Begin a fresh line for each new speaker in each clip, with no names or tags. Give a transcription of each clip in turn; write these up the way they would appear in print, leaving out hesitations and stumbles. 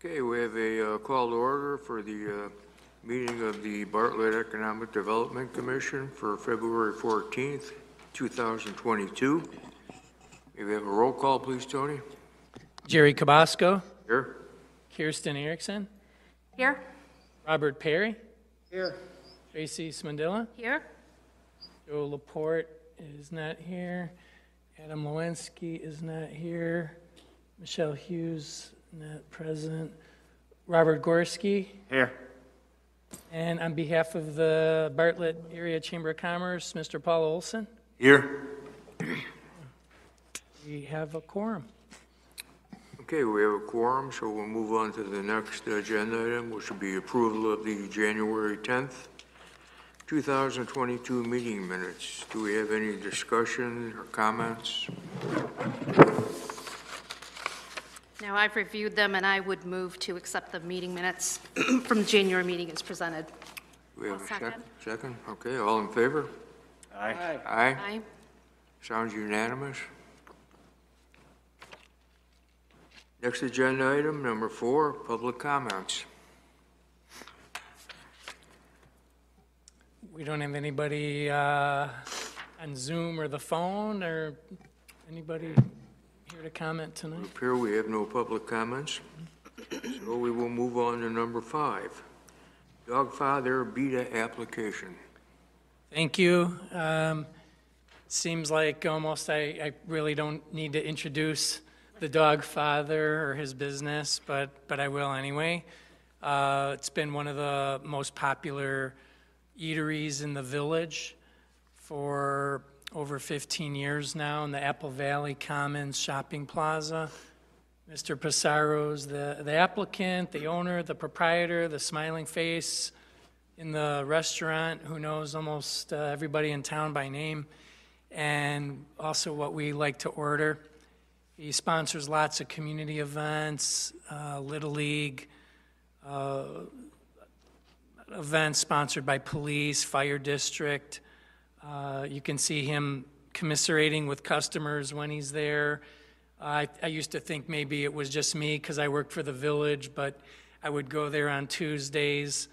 Okay, we have a call to order for the meeting of the Bartlett Economic Development Commission for February 14th, 2022. May we have a roll call, please, Tony?
Jerry Cabasco.
Here.
Kirsten Erickson.
Here.
Robert Perry.
Here.
Tracy Smandilla.
Here.
Joe Laporte is not here. Adam Lewinsky is not here. Michelle Hughes, not present. Robert Gorski.
Here.
And on behalf of the Bartlett Area Chamber of Commerce, Mr. Paul Olson.
Here.
We have a quorum.
Okay, we have a quorum, so we'll move on to the next agenda item, which will be approval of the January 10th, 2022 meeting minutes. Do we have any discussion or comments?
Now, I've reviewed them, and I would move to accept the meeting minutes from the January meeting as presented.
We have
I'll
a
second.
second? Okay, all in favor?
Aye.
Aye.
Aye.
Sounds unanimous. Next agenda item, number 4, public comments.
We don't have anybody on Zoom or the phone, or anybody here to comment tonight?
Up here, we have no public comments. So we will move on to number 5, Dogfather BEDA application.
Thank you. Seems like almost I really don't need to introduce the Dogfather or his business, but I will anyway. It's been one of the most popular eateries in the village for over 15 years now in the Apple Valley Commons Shopping Plaza. Mr. Passaro's the applicant, the owner, the proprietor, the smiling face in the restaurant who knows almost everybody in town by name, and also what we like to order. He sponsors lots of community events, Little League, events sponsored by police, fire district. You can see him commiserating with customers when he's there. I used to think maybe it was just me because I worked for the village, but I would go there on Tuesdays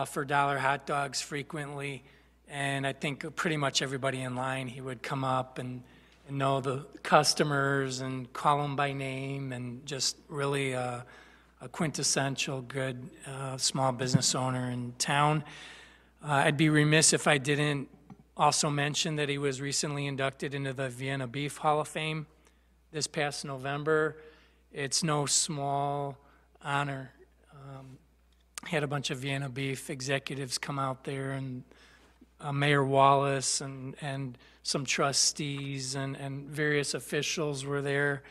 for dollar hot dogs frequently, and I think pretty much everybody in line, he would come up and know the customers and call them by name, and just really a quintessential good small business owner in town. I'd be remiss if I didn't also mention that he was recently inducted into the Vienna Beef Hall of Fame this past November. It's no small honor. Had a bunch of Vienna Beef executives come out there, and Mayor Wallace and some trustees and various officials were there.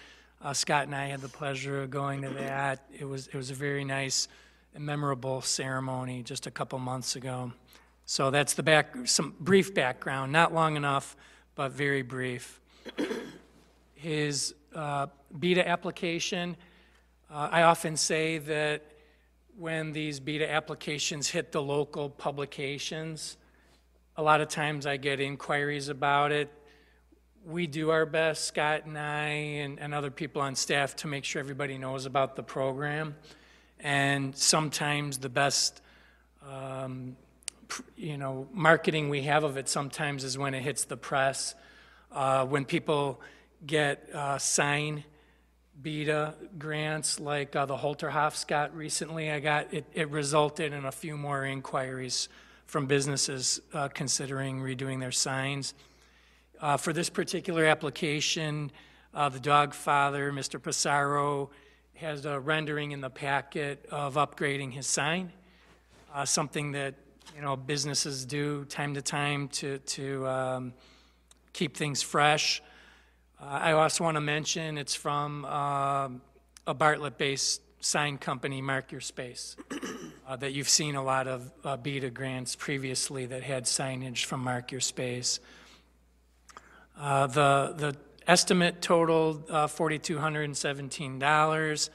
Scott and I had the pleasure of going to that. It was a very nice and memorable ceremony just a couple months ago. So that's some brief background, not long enough, but very brief. His BEDA application, I often say that when these BEDA applications hit the local publications, a lot of times I get inquiries about it. We do our best, Scott and I and other people on staff, to make sure everybody knows about the program. And sometimes the best marketing we have of it sometimes is when it hits the press. When people get sign BEDA grants like the Holterhoffs got recently, it resulted in a few more inquiries from businesses considering redoing their signs. For this particular application, the Dogfather, Mr. Passaro, has a rendering in the packet of upgrading his sign, something that businesses do time to time to keep things fresh. I also want to mention it's from a Bartlett-based sign company, Mark Your Space, that you've seen a lot of BEDA grants previously that had signage from Mark Your Space. The estimate totaled $4,217.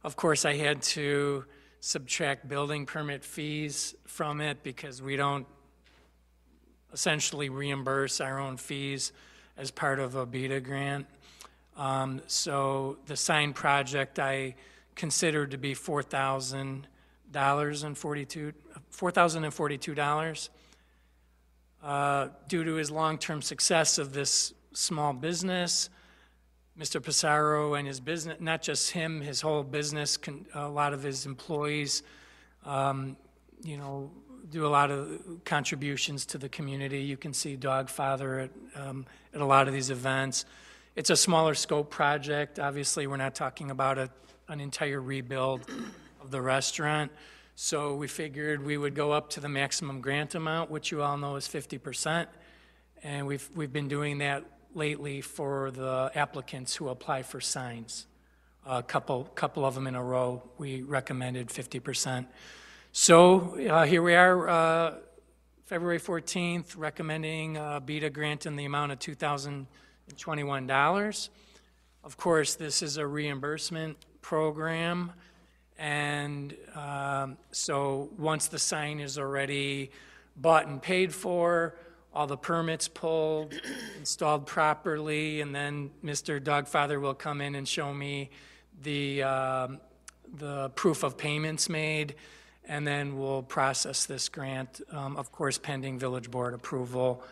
Of course, I had to subtract building permit fees from it because we don't essentially reimburse our own fees as part of a BEDA grant. So the sign project I considered to be $4,042. Due to his long-term success of this small business, Mr. Pissarro and his business, not just him, his whole business, a lot of his employees, do a lot of contributions to the community. You can see Dogfather at a lot of these events. It's a smaller scope project. Obviously, we're not talking about an entire rebuild of the restaurant. So we figured we would go up to the maximum grant amount, which you all know is 50%. And we've been doing that lately for the applicants who apply for signs. A couple of them in a row, we recommended 50%. So here we are, February 14th, recommending BEDA grant in the amount of $2,021. Of course, this is a reimbursement program, and so once the sign is already bought and paid for, all the permits pulled, installed properly, and then Mr. Dogfather will come in and show me the proof of payments made, and then we'll process this grant, of course, pending village board approval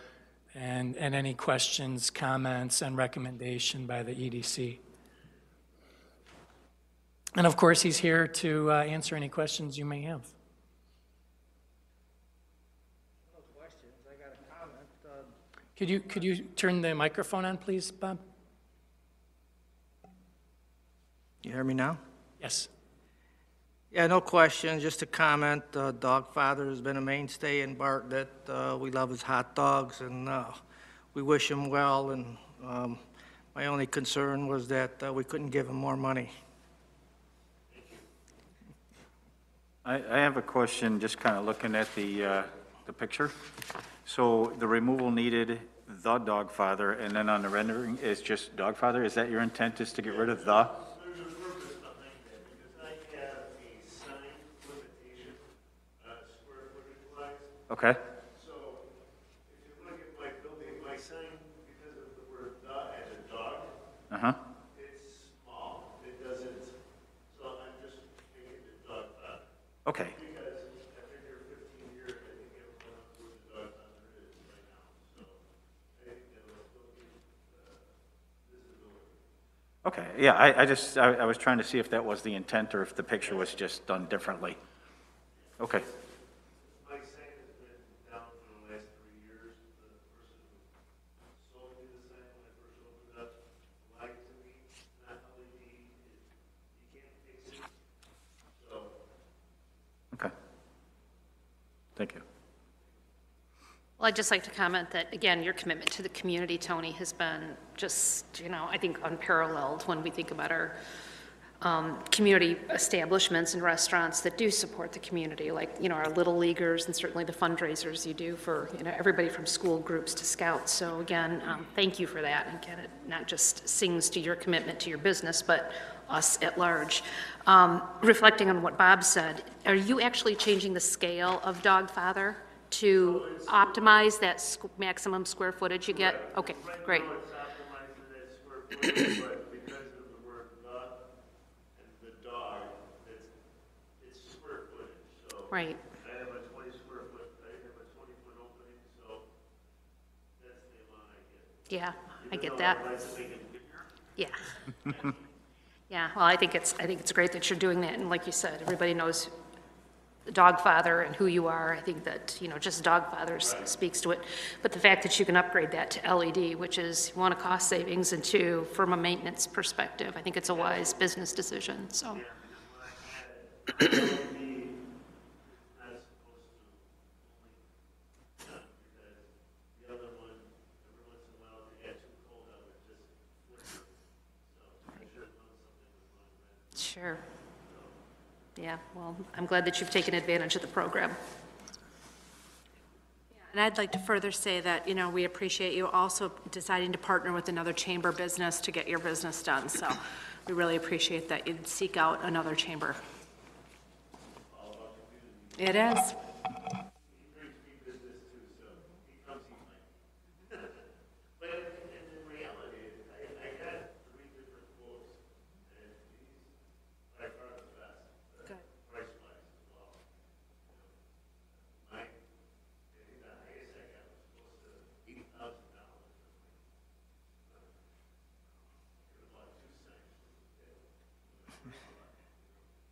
and any questions, comments, and recommendation by the EDC. And of course, he's here to answer any questions you may have.
No questions. I got a comment.
Could you turn the microphone on, please, Bob?
You hear me now?
Yes.
Yeah, no questions. Just a comment. Dogfather has been a mainstay in Bartlett. We love his hot dogs, and we wish him well. And my only concern was that we couldn't give him more money.
I have a question, just kind of looking at the picture. So the removal needed the Dogfather, and then on the rendering is just Dogfather. Is that your intent, is to get rid of the?
There's a purpose behind that, because I have a sign limitation, square footage wise.
Okay,
So if you look at my building, my sign, because of the word "the" as a dog,
uh-huh,
it's small. It doesn't, so I'm just making it Dogfather.
okay,
Because after your 15 years, I think everyone knows who the Dogfather is right now. So I think that will still be visibility.
okay, yeah, I was trying to see if that was the intent or if the picture was just done differently. Okay,
My sign has been down for the last 3 years. The person who sold me the sign when I first opened up lied to me. Not LED, you can't fix it. So
okay. Thank you.
Well, I'd just like to comment that, again, your commitment to the community, Tony, has been just, I think unparalleled when we think about our community establishments and restaurants that do support the community, like, our Little Leaguers and certainly the fundraisers you do for, everybody from school groups to scouts. So again, thank you for that. And again, it not just sings to your commitment to your business, but us at large. Reflecting on what Bob said, are you actually changing the scale of Dogfather to optimize that maximum square footage you get? Okay, great.
right now it's optimized to that square footage, but because of the word "the" and the dog, it's square footage. So
Right.
I have a 20 square foot, I have a 20-foot opening, so that's the amount I get.
Yeah, I
Even
get
though
that.
I'd like to make it bigger.
Yeah. Yeah, well, I think it's great that you're doing that, and like you said, everybody knows the Dogfather and who you are. I think that, just Dogfather speaks to it. But the fact that you can upgrade that to LED, which is, one, a cost savings, and two, from a maintenance perspective, I think it's a wise business decision, so.
Not supposed to only, because the other one, every once in a while, if it got too cold out, it just flicked. So I should have done something with my vent.
Sure. Yeah, well, I'm glad that you've taken advantage of the program.
And I'd like to further say that, we appreciate you also deciding to partner with another chamber business to get your business done. So we really appreciate that you'd seek out another chamber. It is.
He brings me business too, so he comes, he might. But in reality, I got 3 different quotes, and these, by far, the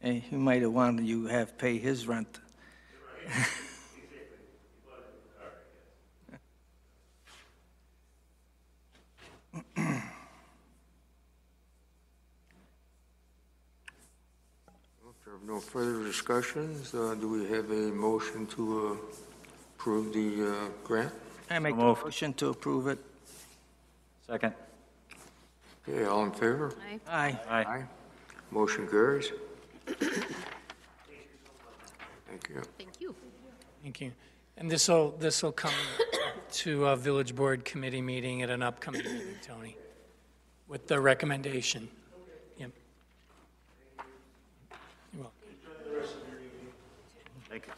Hey, he might have wanted you to have pay his rent.
If there are no further discussions, do we have a motion to approve the grant?
I make a
So moved.
motion to approve it.
Second.
Okay, all in favor?
Aye.
Aye.
Motion carries. Thank you.
Thank you.
Thank you. And this will come to a village board committee meeting at an upcoming meeting, Tony, with the recommendation. Yep. You're welcome.
Thank you.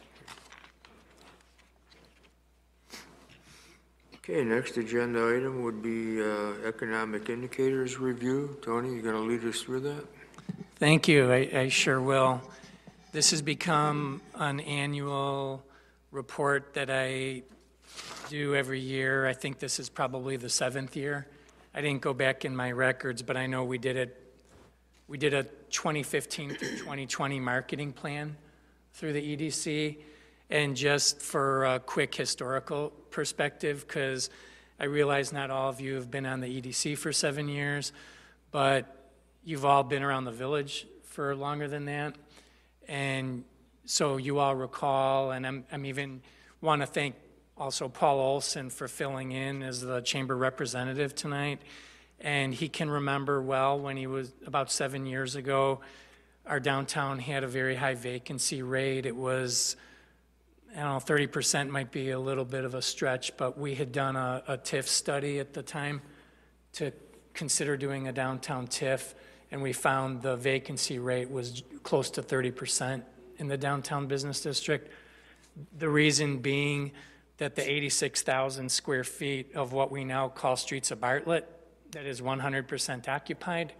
Okay, next agenda item would be economic indicators review. Tony, you gonna lead us through that?
Thank you. I sure will. This has become an annual report that I do every year. I think this is probably the 7th year. I didn't go back in my records, but I know we did a 2015 through 2020 marketing plan through the EDC. And just for a quick historical perspective, because I realize not all of you have been on the EDC for 7 years, but you've all been around the village for longer than that. And so you all recall, and I'm even want to thank also Paul Olson for filling in as the chamber representative tonight. And he can remember well when he was about 7 years ago, our downtown had a very high vacancy rate. It was, I don't know, 30% might be a little bit of a stretch, but we had done a TIF study at the time to consider doing a downtown TIF, and we found the vacancy rate was close to 30% in the downtown business district. The reason being that the 86,000 square feet of what we now call Streets of Bartlett, that is 100% occupied,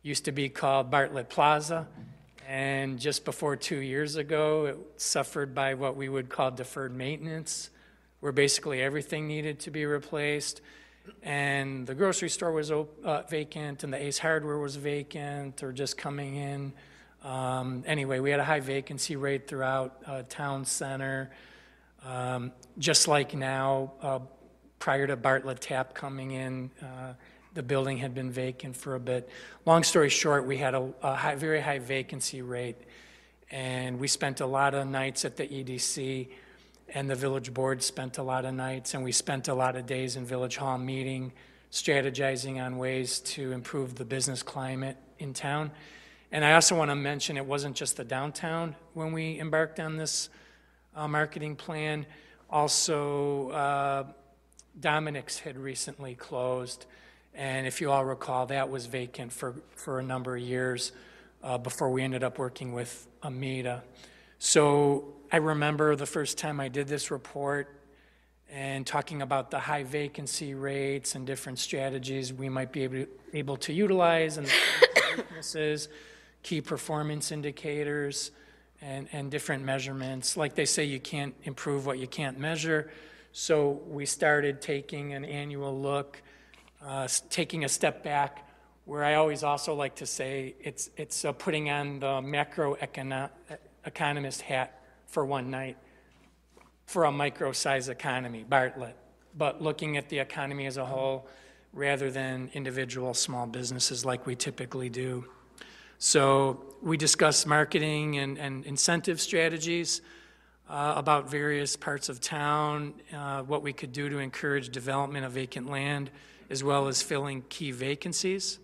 used to be called Bartlett Plaza. And just before 2 years ago, it suffered by what we would call deferred maintenance, where basically everything needed to be replaced. And the grocery store was vacant, and the Ace Hardware was vacant or just coming in. Anyway, we had a high vacancy rate throughout town center. Just like now, prior to Bartlett Tap coming in, the building had been vacant for a bit. Long story short, we had a very high vacancy rate, and we spent a lot of nights at the EDC, and the village board spent a lot of nights, and we spent a lot of days in Village Hall meeting, strategizing on ways to improve the business climate in town. And I also want to mention it wasn't just the downtown when we embarked on this marketing plan. Also, Dominic's had recently closed, and if you all recall, that was vacant for a number of years before we ended up working with BEDA. So I remember the first time I did this report and talking about the high vacancy rates and different strategies we might be able to utilize, and weaknesses, key performance indicators, and different measurements. Like they say, you can't improve what you can't measure. So we started taking an annual look, taking a step back, where I always also like to say it's putting on the macroeconomist hat for one night for a micro-size economy, Bartlett, but looking at the economy as a whole rather than individual small businesses like we typically do. So we discussed marketing and incentive strategies about various parts of town, what we could do to encourage development of vacant land, as well as filling key vacancies.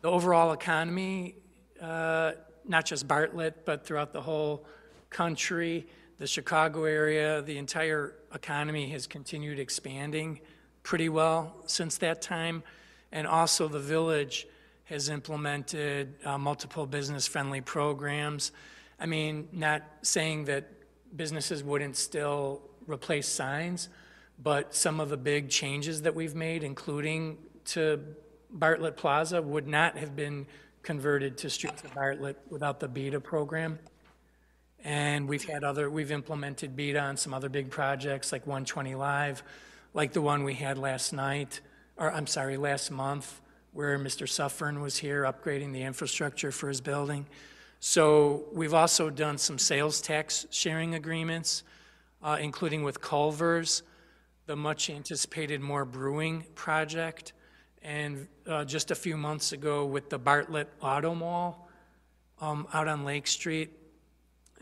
The overall economy, not just Bartlett, but throughout the whole country, the Chicago area, the entire economy has continued expanding pretty well since that time. And also the village has implemented multiple business-friendly programs. I mean, not saying that businesses wouldn't still replace signs, but some of the big changes that we've made, including to Bartlett Plaza, would not have been converted to Streets of Bartlett without the BEDA program. And we've implemented BEDA on some other big projects like 120 Live, like the one we had last month where Mr. Suffern was here upgrading the infrastructure for his building. So we've also done some sales tax sharing agreements, including with Culver's, the much-anticipated More Brewing project, and just a few months ago with the Bartlett Auto Mall out on Lake Street.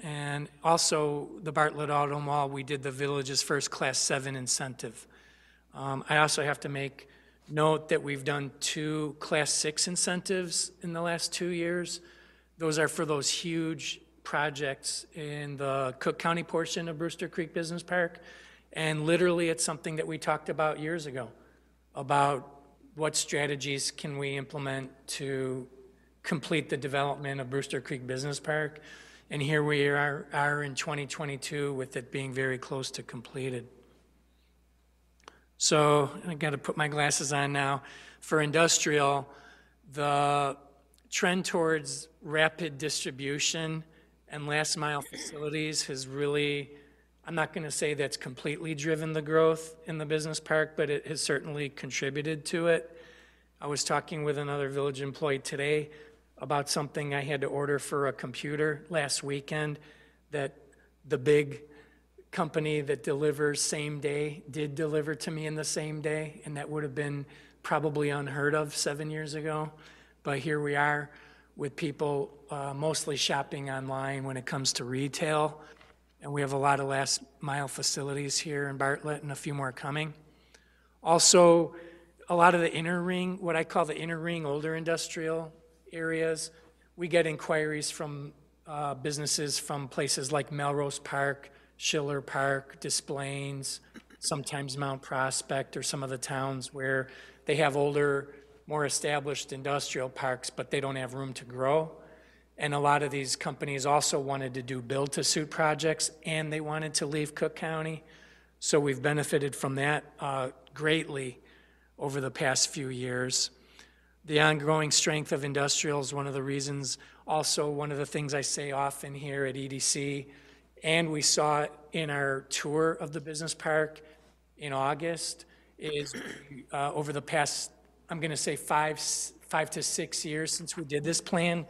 And also the Bartlett Auto Mall, we did the village's first Class 7 incentive. I also have to make note that we've done 2 Class 6 incentives in the last 2 years. Those are for those huge projects in the Cook County portion of Brewster Creek Business Park. And literally, it's something that we talked about years ago, about what strategies can we implement to complete the development of Brewster Creek Business Park. And here we are in 2022 with it being very close to completed. So I got to put my glasses on now. For industrial, the trend towards rapid distribution and last mile facilities has really, I'm not going to say that's completely driven the growth in the business park, but it has certainly contributed to it. I was talking with another village employee today about something I had to order for a computer last weekend that the big company that delivers same day did deliver to me in the same day, and that would have been probably unheard of 7 years ago. But here we are with people mostly shopping online when it comes to retail, and we have a lot of last mile facilities here in Bartlett and a few more coming. Also, a lot of the inner ring, what I call the inner ring older industrial areas, we get inquiries from businesses from places like Melrose Park, Schiller Park, Des Plaines, sometimes Mount Prospect, or some of the towns where they have older, more established industrial parks, but they don't have room to grow. And a lot of these companies also wanted to do build-to-suit projects, and they wanted to leave Cook County. So we've benefited from that greatly over the past few years. The ongoing strength of industrial is one of the reasons, also one of the things I say often here at EDC, and we saw it in our tour of the business park in August, is over the past, I'm going to say 5 to 6 years since we did this plan,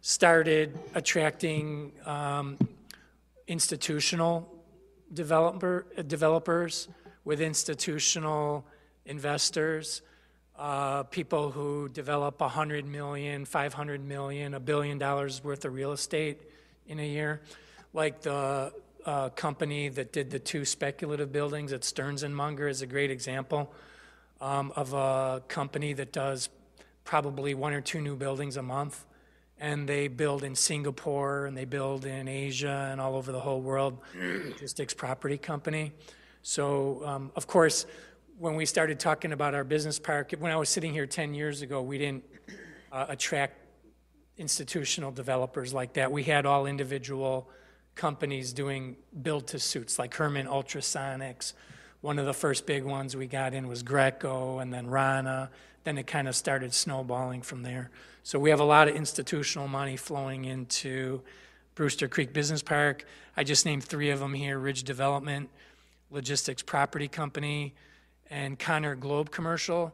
started attracting institutional developers with institutional investors, people who develop $100 million, $500 million, $1 billion worth of real estate in a year, like the company that did the 2 speculative buildings at Stearns and Munger is a great example of a company that does probably 1 or 2 new buildings a month. And they build in Singapore, and they build in Asia and all over the whole world, logistics property company. So, of course, when we started talking about our business park, when I was sitting here 10 years ago, we didn't attract institutional developers like that. We had all individual companies doing build-to-suits, like Herman Ultrasonics. One of the first big ones we got in was Greco, and then Rana. Then it kind of started snowballing from there. So we have a lot of institutional money flowing into Brewster Creek Business Park. I just named 3 of them here: Ridge Development, Logistics Property Company, and Connor Globe Commercial,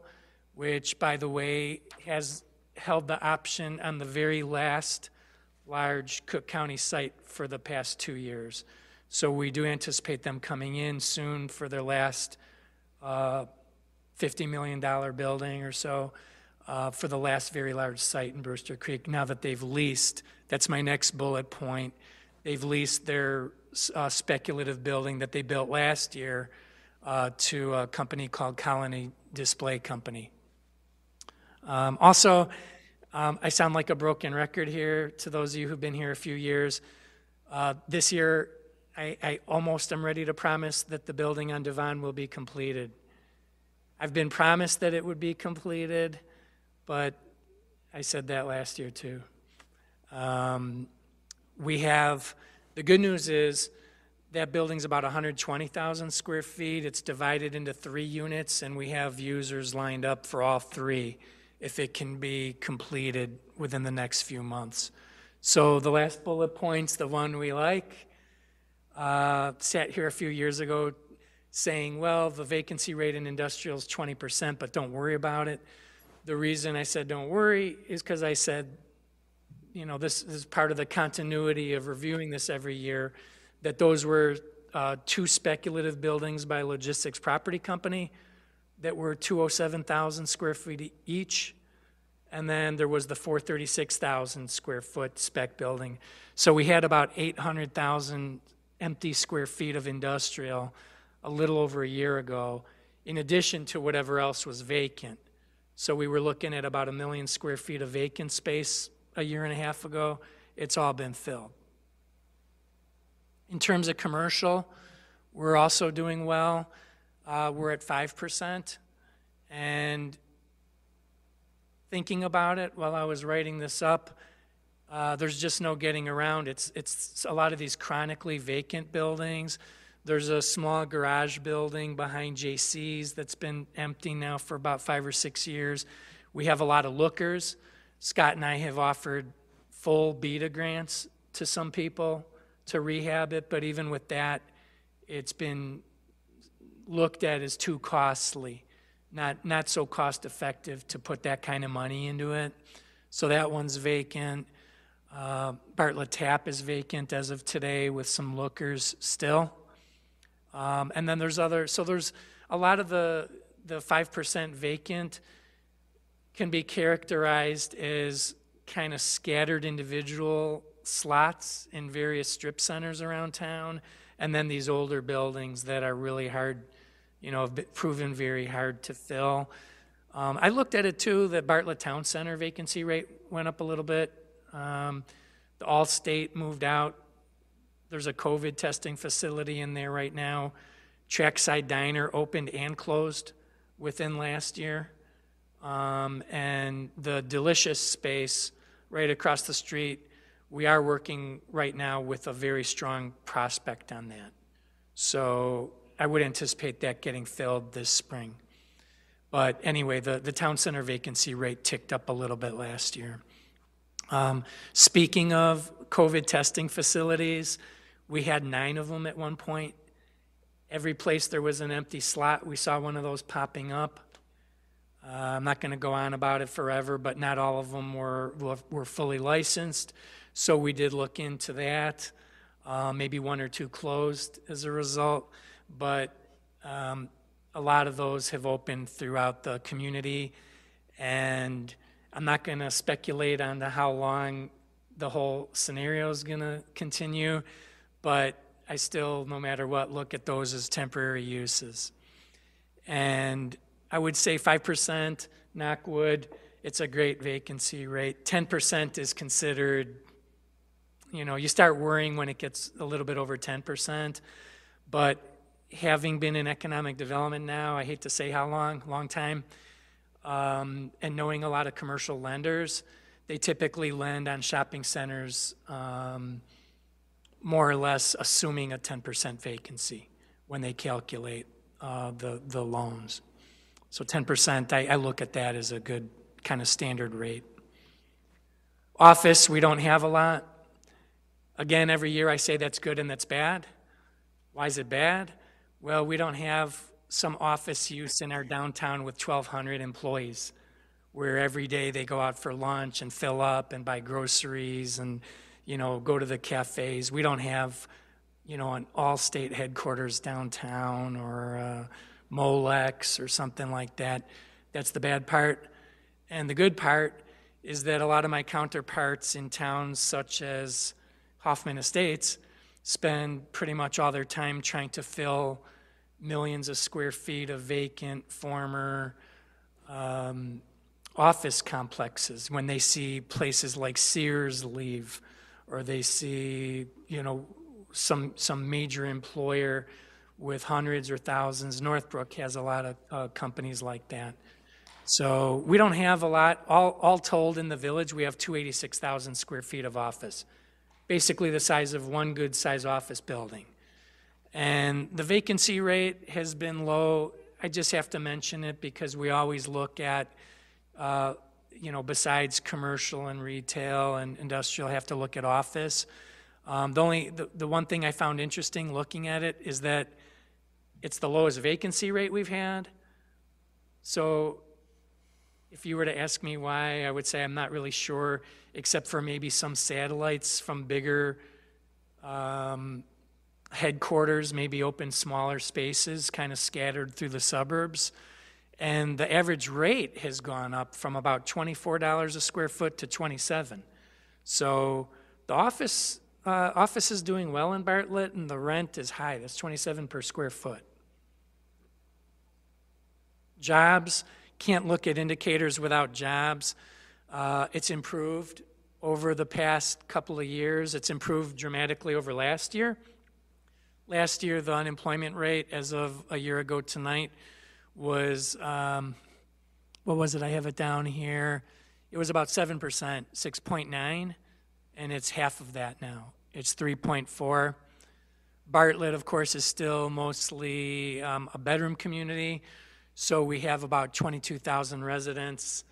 which, by the way, has held the option on the very last large Cook County site for the past 2 years. So we do anticipate them coming in soon for their last $50 million building or so, for the last very large site in Brewster Creek. Now that they've leased, that's my next bullet point, they've leased their speculative building that they built last year to a company called Colony Display Company. Also, I sound like a broken record here to those of you who've been here a few years. This year, I almost am ready to promise that the building on Devon will be completed. I've been promised that it would be completed, but I said that last year too. We have, the good news is that building's about 120,000 square feet. It's divided into 3 units, and we have users lined up for all 3 if it can be completed within the next few months. So the last bullet point's the one we like. Sat here a few years ago saying, well, the vacancy rate in industrial is 20%, but don't worry about it. The reason I said don't worry is because I said, this is part of the continuity of reviewing this every year, that those were 2 speculative buildings by a logistics property company that were 207,000 square feet each. And then there was the 436,000 square foot spec building. So we had about 800,000 empty square feet of industrial a little over a year ago, in addition to whatever else was vacant. So we were looking at about 1 million square feet of vacant space a year and a half ago. It's all been filled. In terms of commercial, we're also doing well. We're at 5%. And thinking about it while I was writing this up, there's just no getting around. It's a lot of these chronically vacant buildings. There's a small garage building behind JC's that's been empty now for about 5 or 6 years. We have a lot of lookers. Scott and I have offered full BEDA grants to some people to rehab it, but even with that, it's been looked at as too costly, not so cost effective to put that kind of money into it. So that one's vacant. Bartlett Tap is vacant as of today with some lookers still. And then there's there's a lot of the 5% vacant can be characterized as kind of scattered individual slots in various strip centers around town, and then these older buildings that are really hard, have proven very hard to fill. I looked at it too, the Bartlett Town Center vacancy rate went up a little bit. The Allstate moved out. There's a COVID testing facility in there right now. Trackside Diner opened and closed within last year. And the Delicious space right across the street, we are working right now with a very strong prospect on that. So I would anticipate that getting filled this spring. But anyway, the town center vacancy rate ticked up a little bit last year. Speaking of COVID testing facilities, we had 9 of them at one point. Every place there was an empty slot, we saw one of those popping up. I'm not going to go on about it forever, but not all of them were fully licensed. So we did look into that. Maybe 1 or 2 closed as a result, but a lot of those have opened throughout the community. And I'm not going to speculate on how long the whole scenario is going to continue, but I still, no matter what, look at those as temporary uses. And I would say 5%, knock wood, it's a great vacancy rate. 10% is considered, you start worrying when it gets a little bit over 10%. But having been in economic development now, I hate to say how long time, and knowing a lot of commercial lenders, they typically lend on shopping centers more or less assuming a 10% vacancy when they calculate the loans. So 10%, I look at that as a good kind of standard rate. Office, we don't have a lot. Again, every year I say that's good and that's bad. Why is it bad? Well, we don't have some office use in our downtown with 1,200 employees, where every day they go out for lunch and fill up and buy groceries and, go to the cafes. We don't have, an Allstate headquarters downtown or Molex or something like that. That's the bad part. And the good part is that a lot of my counterparts in towns such as Hoffman Estates spend pretty much all their time trying to fill millions of square feet of vacant former office complexes when they see places like Sears leave, or they see, some major employer with hundreds or thousands. Northbrook has a lot of companies like that. So we don't have a lot. All told in the village, we have 286,000 square feet of office, basically the size of one good-size office building. And the vacancy rate has been low. I just have to mention it because we always look at, besides commercial and retail and industrial, have to look at office. The one thing I found interesting looking at it is that it's the lowest vacancy rate we've had. So If you were to ask me why, I would say I'm not really sure, except for maybe some satellites from bigger headquarters, maybe open smaller spaces, kind of scattered through the suburbs. And the average rate has gone up from about $24 a square foot to $27. So the office is doing well in Bartlett, and the rent is high. That's $27 per square foot. Jobs, can't look at indicators without jobs. It's improved over the past couple of years. It's improved dramatically over last year. Last year, the unemployment rate, as of a year ago tonight, was, what was it? I have it down here. It was about 7%, 6.9, and it's half of that now. It's 3.4. Bartlett, of course, is still mostly a bedroom community, so we have about 22,000 residents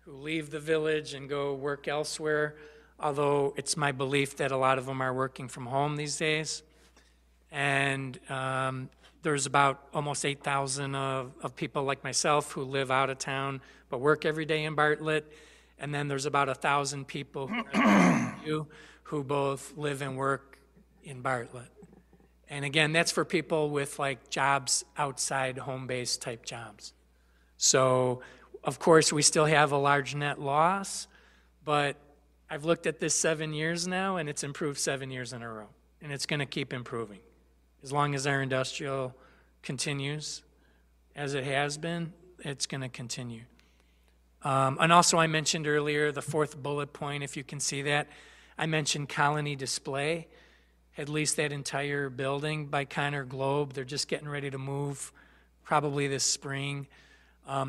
who leave the village and go work elsewhere, although it's my belief that a lot of them are working from home these days. And there's about almost 8,000 of people like myself who live out of town but work every day in Bartlett. And then there's about 1,000 people who both live and work in Bartlett. And again, that's for people with like jobs outside home-based type jobs. So, of course, we still have a large net loss, but I've looked at this 7 years now, and it's improved 7 years in a row. And it's going to keep improving. As long as our industrial continues as it has been, it's going to continue. And also I mentioned earlier the fourth bullet point, if you can see that. I mentioned Colony Display, at least that entire building by Connor Globe. They're just getting ready to move probably this spring.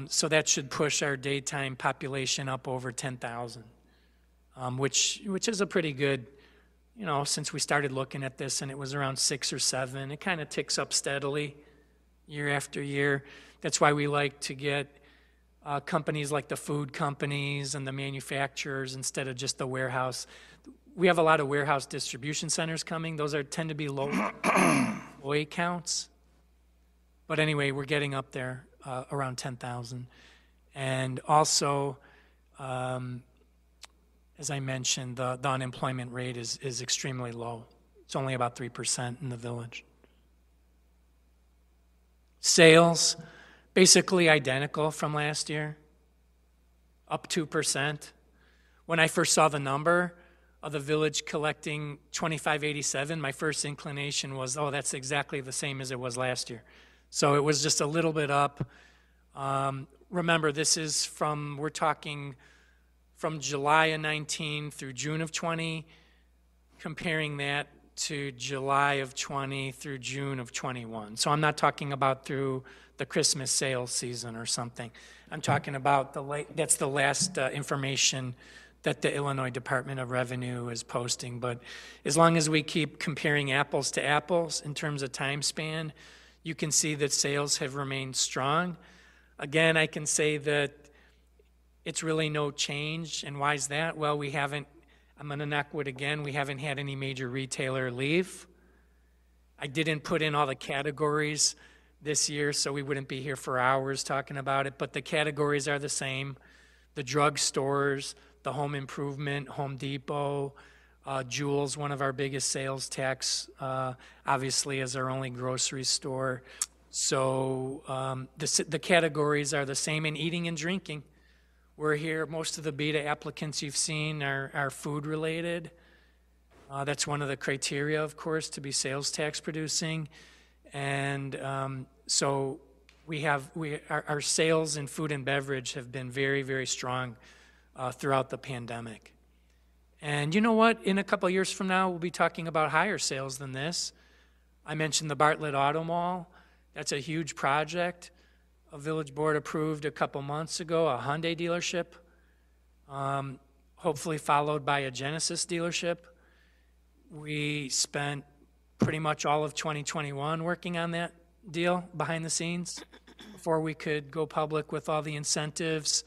So that should push our daytime population up over 10,000, which is a pretty good, since we started looking at this and it was around 6 or 7, it kind of ticks up steadily year after year. That's why we like to get companies like the food companies and the manufacturers instead of just the warehouse. We have a lot of warehouse distribution centers coming. Those tend to be low employee counts. But anyway, we're getting up there around 10,000. And also, as I mentioned, the unemployment rate is extremely low. It's only about 3% in the village. Sales, basically identical from last year, up 2%. When I first saw the number of the village collecting $25.87, my first inclination was, oh, that's exactly the same as it was last year. So it was just a little bit up. Remember, this is we're talking from July of 19 through June of 20, comparing that to July of 20 through June of 21. So I'm not talking about through the Christmas sales season or something. I'm talking about that's the last information that the Illinois Department of Revenue is posting. But as long as we keep comparing apples to apples in terms of time span, you can see that sales have remained strong. Again, I can say that it's really no change. And why is that? Well, I'm going to knock wood again, we haven't had any major retailer leave. I didn't put in all the categories this year, so we wouldn't be here for hours talking about it, but the categories are the same. The drug stores, the home improvement, Home Depot, Jewel's, one of our biggest sales tax, obviously is our only grocery store. So the categories are the same in eating and drinking. We're here, most of the BEDA applicants you've seen are food related. That's one of the criteria, of course, to be sales tax producing. And so our sales in food and beverage have been very, very strong throughout the pandemic. And you know what? In a couple of years from now, we'll be talking about higher sales than this. I mentioned the Bartlett Auto Mall. That's a huge project. A village board approved a couple months ago a Hyundai dealership, hopefully followed by a Genesis dealership. We spent pretty much all of 2021 working on that deal behind the scenes before we could go public with all the incentives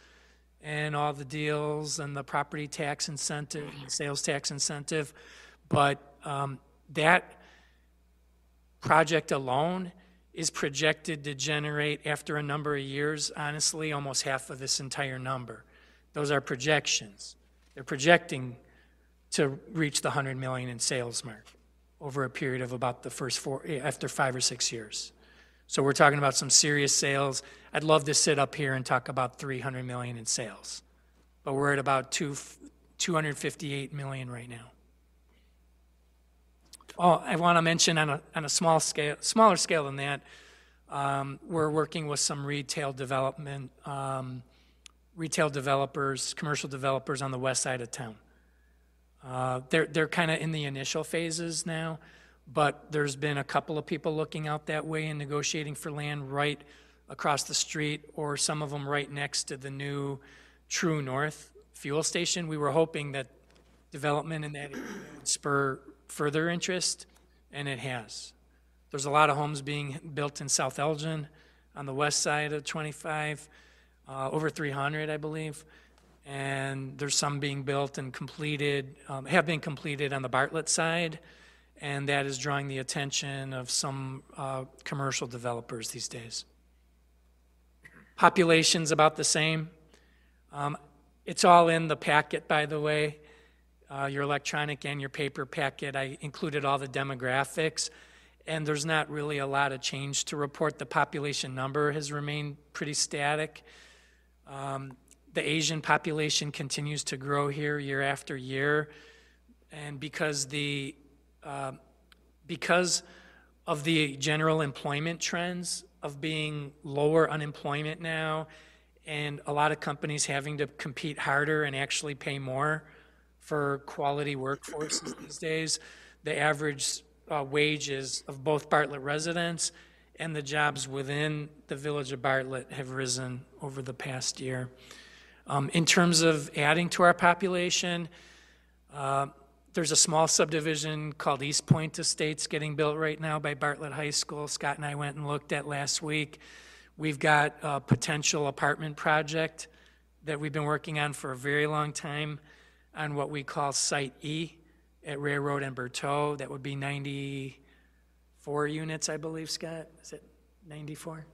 and all the deals and the property tax incentive and sales tax incentive. But that project alone is projected to generate, after a number of years, honestly, almost half of this entire number. Those are projections. They're projecting to reach the 100 million in sales mark over a period of about the first after 5 or 6 years. So we're talking about some serious sales. I'd love to sit up here and talk about 300 million in sales, but we're at about 258 million right now. Oh, I want to mention on a smaller scale than that, we're working with some retail developers, commercial developers on the west side of town. They're kind of in the initial phases now, but there's been a couple of people looking out that way and negotiating for land right across the street, or some of them right next to the new True North fuel station. We were hoping that development in that area would spur further interest, and it has. There's a lot of homes being built in South Elgin on the west side of 25, over 300, I believe. And there's some being built and completed, have been completed on the Bartlett side, and that is drawing the attention of some commercial developers these days. Population's about the same. It's all in the packet, by the way, your electronic and your paper packet. I included all the demographics, and there's not really a lot of change to report. The population number has remained pretty static. The Asian population continues to grow here year after year, and because of the general employment trends of being lower unemployment now, and a lot of companies having to compete harder and actually pay more for quality workforces these days, the average wages of both Bartlett residents and the jobs within the village of Bartlett have risen over the past year. In terms of adding to our population, there's a small subdivision called East Point Estates getting built right now by Bartlett High School. Scott and I went and looked at last week. We've got a potential apartment project that we've been working on for a very long time on what we call Site E at Railroad and Berteau. That would be 94 units, I believe, Scott. Is it 94?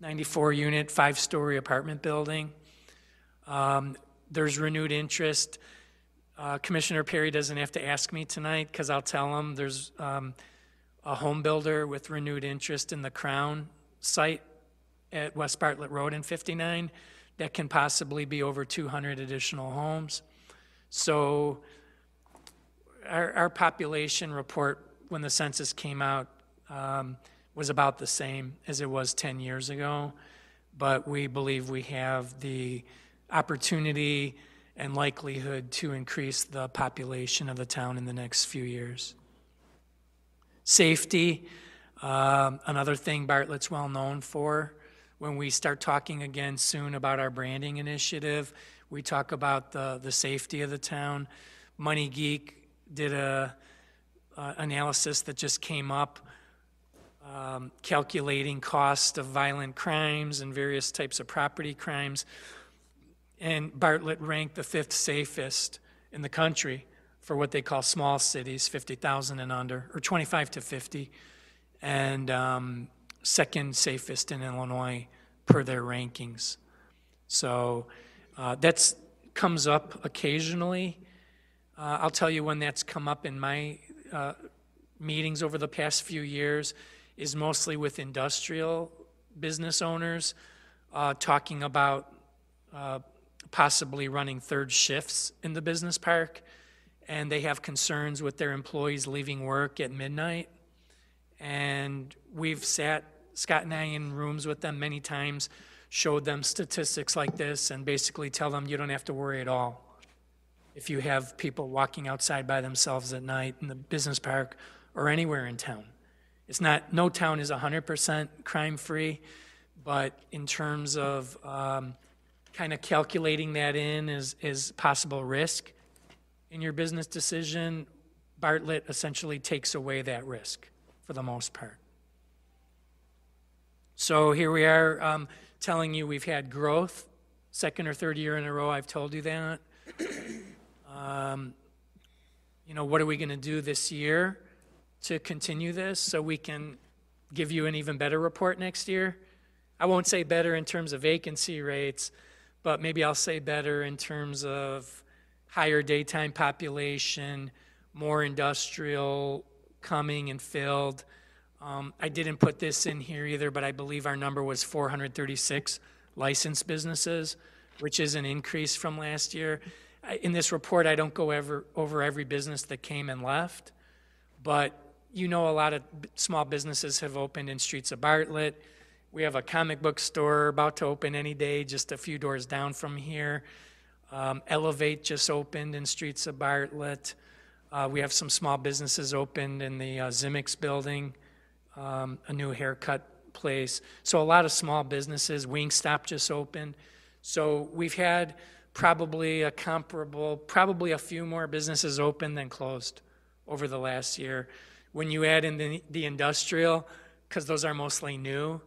94 unit, 5-story apartment building. There's renewed interest. Commissioner Perry doesn't have to ask me tonight because I'll tell him there's a home builder with renewed interest in the Crown site at West Bartlett Road and 59 that can possibly be over 200 additional homes. So our population report when the census came out was about the same as it was 10 years ago, but we believe we have the opportunity and likelihood to increase the population of the town in the next few years. Safety, another thing Bartlett's well known for. When we start talking again soon about our branding initiative, we talk about the safety of the town. Money Geek did a analysis that just came up, calculating cost of violent crimes and various types of property crimes. And Bartlett ranked the 5th safest in the country for what they call small cities, 50,000 and under, or 25 to 50, and second safest in Illinois per their rankings. So that comes up occasionally. I'll tell you when that's come up in my meetings over the past few years is mostly with industrial business owners talking about possibly running third shifts in the business park, and they have concerns with their employees leaving work at midnight. And we've sat, Scott and I, in rooms with them many times, showed them statistics like this, and basically tell them you don't have to worry at all if you have people walking outside by themselves at night in the business park or anywhere in town. It's not, no town is 100% crime-free, but in terms of kind of calculating that in as possible risk in your business decision, Bartlett essentially takes away that risk for the most part. So here we are telling you we've had growth, second or third year in a row I've told you that. What are we going to do this year to continue this so we can give you an even better report next year. I won't say better in terms of vacancy rates, but maybe I'll say better in terms of higher daytime population, more industrial coming and filled. I didn't put this in here either, but I believe our number was 436 licensed businesses, which is an increase from last year. In this report, I don't go over every business that came and left, but you know, a lot of small businesses have opened in streets of Bartlett. We have a comic book store about to open any day, just a few doors down from here. Elevate just opened in streets of Bartlett. We have some small businesses opened in the Zimmix building, a new haircut place. So a lot of small businesses. Wingstop just opened. So we've had probably a few more businesses open than closed over the last year. When you add in the industrial, because those are mostly new,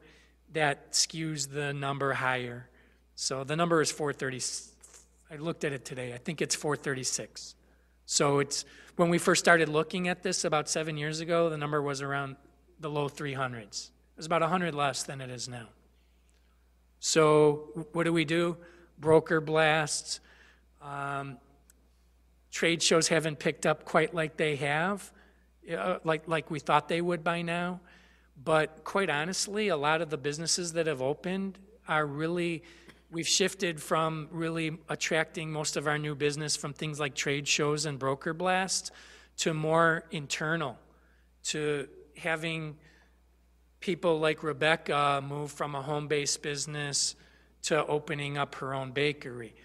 that skews the number higher. So the number is 430. I looked at it today. I think it's 436. So it's, when we first started looking at this about 7 years ago, the number was around the low 300s. It was about 100 less than it is now. So what do? Broker blasts. Trade shows haven't picked up quite like they have, like we thought they would by now. But quite honestly, a lot of the businesses that have opened are really, we've shifted from really attracting most of our new business from things like trade shows and broker blasts to more internal, to having people like Rebecca move from a home-based business to opening up her own bakery.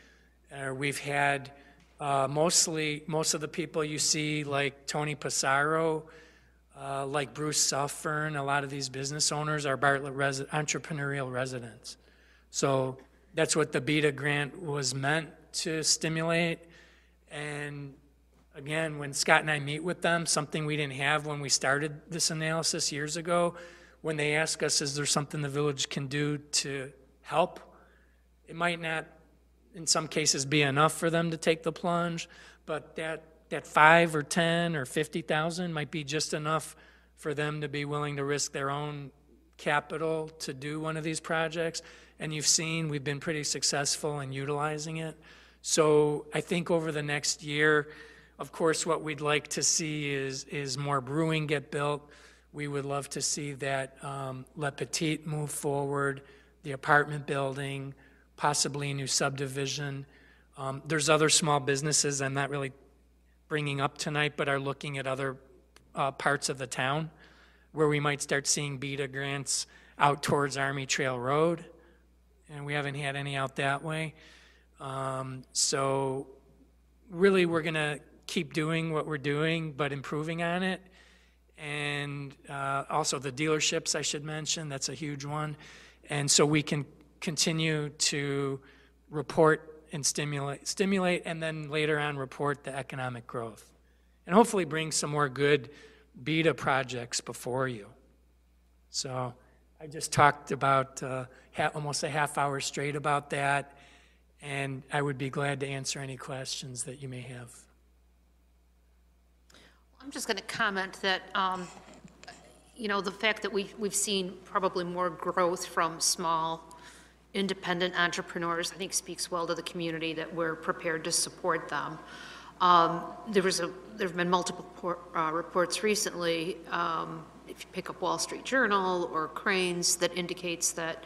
We've had most of the people you see, like Tony Passaro, like Bruce Suffern, a lot of these business owners are Bartlett entrepreneurial residents. So that's what the BEDA grant was meant to stimulate. And again, when Scott and I meet with them, something we didn't have when we started this analysis years ago, when they ask us, is there something the village can do to help? It might not, in some cases, be enough for them to take the plunge, but that 5 or 10 or 50,000 might be just enough for them to be willing to risk their own capital to do one of these projects. And you've seen we've been pretty successful in utilizing it. So I think over the next year, of course, what we'd like to see is more brewing get built. We would love to see that Le Petit move forward, the apartment building, possibly a new subdivision. There's other small businesses I'm not really bringing up tonight, but are looking at other parts of the town where we might start seeing BEDA grants out towards Army Trail Road, and we haven't had any out that way. So really we're going to keep doing what we're doing, but improving on it. And also the dealerships, I should mention, that's a huge one. And so we can continue to report and stimulate, and then later on report the economic growth. And hopefully bring some more good BEDA projects before you. So I just talked about almost a half hour straight about that, and I would be glad to answer any questions that you may have.
I'm just going to comment that, you know, the fact that we've seen probably more growth from small independent entrepreneurs, I think speaks well to the community that we're prepared to support them. There have been multiple reports recently, if you pick up Wall Street Journal or Cranes, that indicates that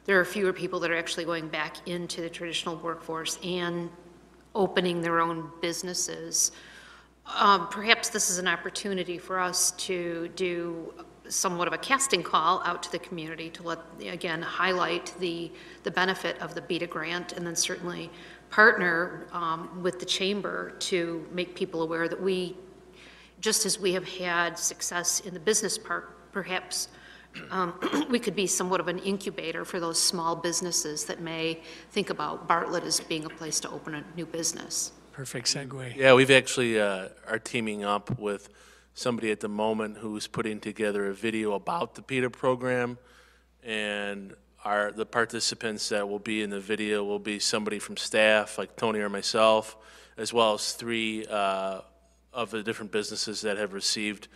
there are fewer people that are actually going back into the traditional workforce and opening their own businesses. Perhaps this is an opportunity for us to do somewhat of a casting call out to the community to let, again, highlight the benefit of the BEDA grant, and then certainly partner with the chamber to make people aware that we, just as we have had success in the business park, perhaps we could be somewhat of an incubator for those small businesses that may think about Bartlett as being a place to open a new business.
Perfect segue.
Yeah, we've actually are teaming up with somebody at the moment who's putting together a video about the BEDA program, and the participants that will be in the video will be somebody from staff, like Tony or myself, as well as 3 of the different businesses that have received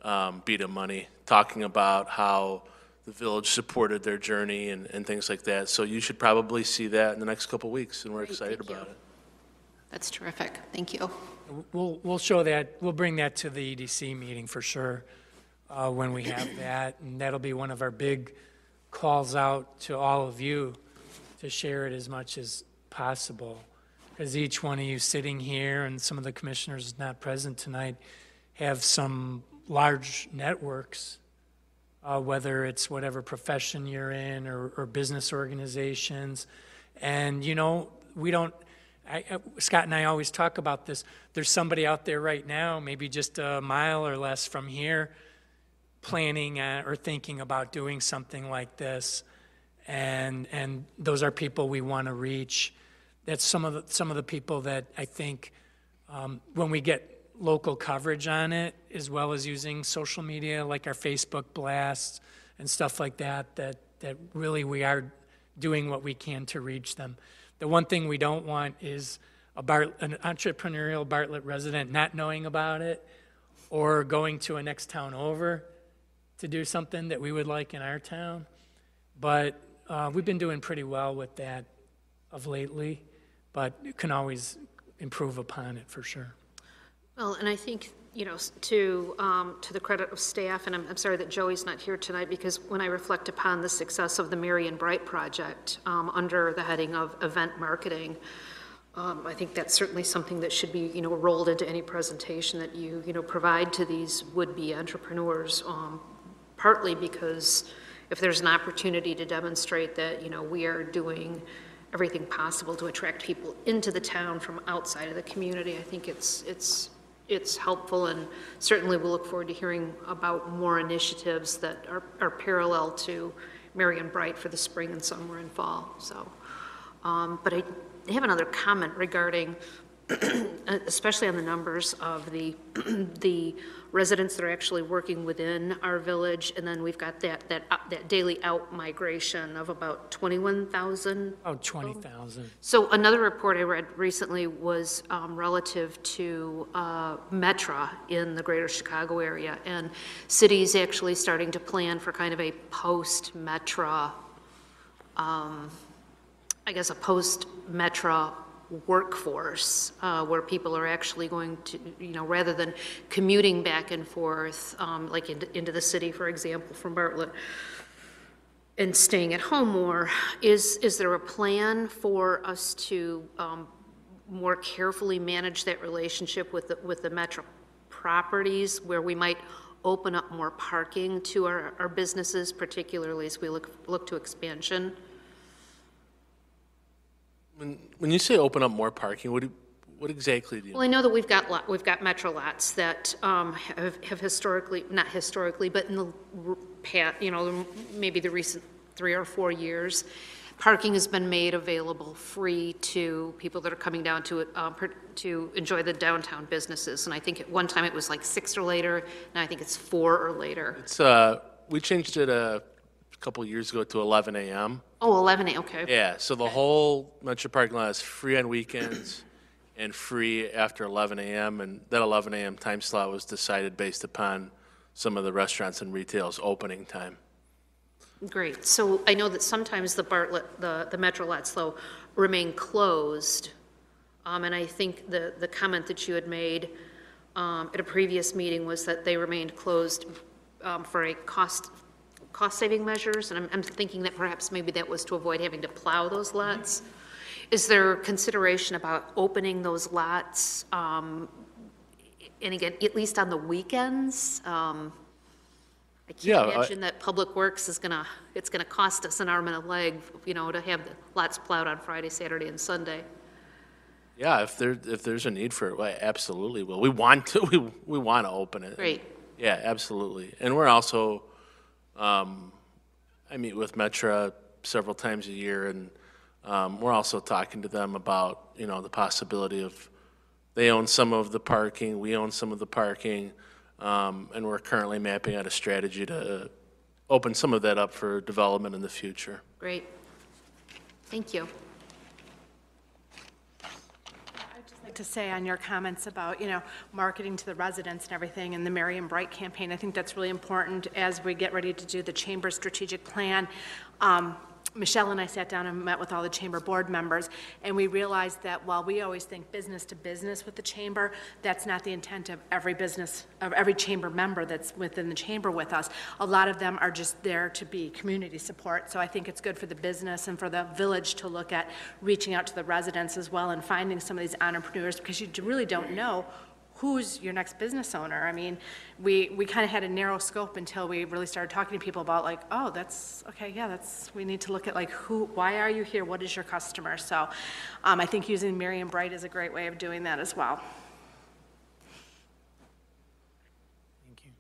BEDA money, talking about how the village supported their journey and things like that. So you should probably see that in the next couple of weeks, and we're excited
thank you.
about it.
That's terrific. Thank you.
We'll show that, we'll bring that to the EDC meeting for sure, when we have that. And that'll be one of our big calls out to all of you to share it as much as possible. Because each one of you sitting here and some of the commissioners not present tonight have some large networks, whether it's whatever profession you're in or business organizations. And, you know, we don't, Scott and I always talk about this. There's somebody out there right now, maybe just a mile or less from here, planning or thinking about doing something like this. And those are people we want to reach. That's some of the people that I think when we get local coverage on it, as well as using social media like our Facebook blasts and stuff like that, that really we are doing what we can to reach them. The one thing we don't want is an entrepreneurial Bartlett resident not knowing about it or going to a next town over to do something that we would like in our town. But we've been doing pretty well with that of lately, but you can always improve upon it for sure.
Well, and I think, you know, to the credit of staff, and I'm sorry that Joey's not here tonight, because when I reflect upon the success of the Marion Bright project under the heading of event marketing, I think that's certainly something that should be, you know, rolled into any presentation that you know, provide to these would-be entrepreneurs, partly because if there's an opportunity to demonstrate that, you know, we are doing everything possible to attract people into the town from outside of the community, I think it's helpful, and certainly we'll look forward to hearing about more initiatives that are parallel to Marion Bright for the spring and summer and fall. So, but I have another comment regarding, especially on the numbers of the residents that are actually working within our village, and then we've got that daily out migration of about 21,000.
Oh, 20,000.
So another report I read recently was relative to Metra in the greater Chicago area, and cities actually starting to plan for kind of a post-Metra, I guess a post-Metra workforce, where people are actually going to, you know, rather than commuting back and forth, like into the city, for example, from Bartlett, and staying at home more. Is there a plan for us to more carefully manage that relationship with the Metro properties, where we might open up more parking to our businesses, particularly as we look to expansion?
When you say open up more parking, what exactly do you mean?
Well, I know that we've got Metro lots that have historically, not historically, but in the past, you know, maybe the recent 3 or 4 years, parking has been made available free to people that are coming down to enjoy the downtown businesses. And I think at one time it was like 6 or later, now I think it's 4 or later.
It's we changed it a couple years ago to 11 a.m.
Oh, 11 a.m., okay.
Yeah, so the whole Metro parking lot is free on weekends and free after 11 a.m. And that 11 a.m. time slot was decided based upon some of the restaurants and retail's opening time.
Great. So I know that sometimes the Bartlett, the Metro lots, though, remain closed. And I think the comment that you had made at a previous meeting was that they remained closed for a cost-saving measures, and I'm thinking that perhaps maybe that was to avoid having to plow those lots. Is there consideration about opening those lots, and again, at least on the weekends? I can't imagine that Public Works is it's gonna cost us an arm and a leg, you know, to have the lots plowed on Friday, Saturday, and Sunday.
Yeah, if there's a need for it, well, absolutely will. We want to open it.
Great.
Yeah, absolutely. And we're also, I meet with Metra several times a year, and we're also talking to them about, you know, the possibility of they own some of the parking, we own some of the parking, and we're currently mapping out a strategy to open some of that up for development in the future.
Great. Thank you.
I'd just like to say on your comments about, marketing to the residents and everything, and the Merry and Bright campaign. I think that's really important as we get ready to do the chamber strategic plan. Michelle and I sat down and met with all the chamber board members, and we realized that while we always think business to business with the chamber, that's not the intent of every business, of every chamber member that's within the chamber with us. A lot of them are just there to be community support, so I think it's good for the business and for the village to look at reaching out to the residents as well and finding some of these entrepreneurs, because you really don't know who's your next business owner. I mean, we kind of had a narrow scope until we really started talking to people about like, oh, that's, okay, yeah, we need to look at like why are you here? What is your customer? So I think using Merry and Bright is a great way of doing that as well.
Thank you.